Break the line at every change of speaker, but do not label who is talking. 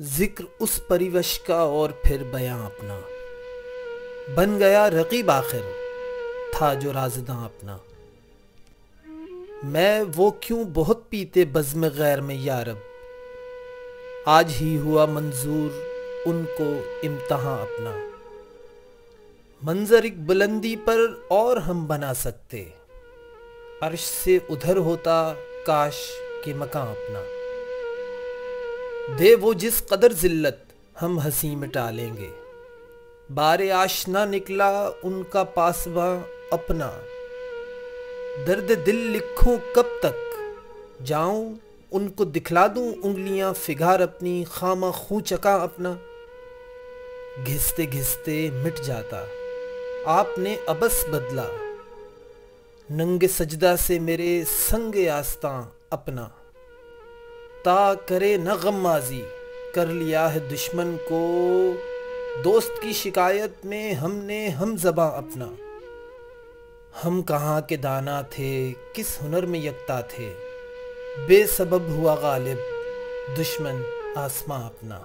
ذکر اس پریوش کا اور پھر بیاں اپنا، بن گیا رقیب آخر تھا جو رازداں اپنا۔ میں وہ کیوں بہت پیتے بزم غیر میں یارب، آج ہی ہوا منظور ان کو امتحاں اپنا۔ منظر ایک بلندی پر اور ہم بنا سکتے، عرش سے ادھر ہوتا کاش کہ مکاں اپنا۔ دے وہ جس قدر ذلت ہم ہنسی مٹا لیں گے، بار آشنا نکلا ان کا پاسباں اپنا۔ درد دل لکھوں کب تک، جاؤں ان کو دکھلا دوں انگلیاں فگار اپنی، خامہ خوں چکا اپنا۔ گھستے گھستے مٹ جاتا آپ نے عبث بدلا، ننگ سجدہ سے میرے سنگ آستاں اپنا۔ تا کرے نہ غمازی کر لیا ہے دشمن کو، دوست کی شکایت میں ہم نے ہم زباں اپنا۔ ہم کہاں کے دانا تھے کس ہنر میں یکتا تھے، بے سبب ہوا غالب دشمن آسماں اپنا۔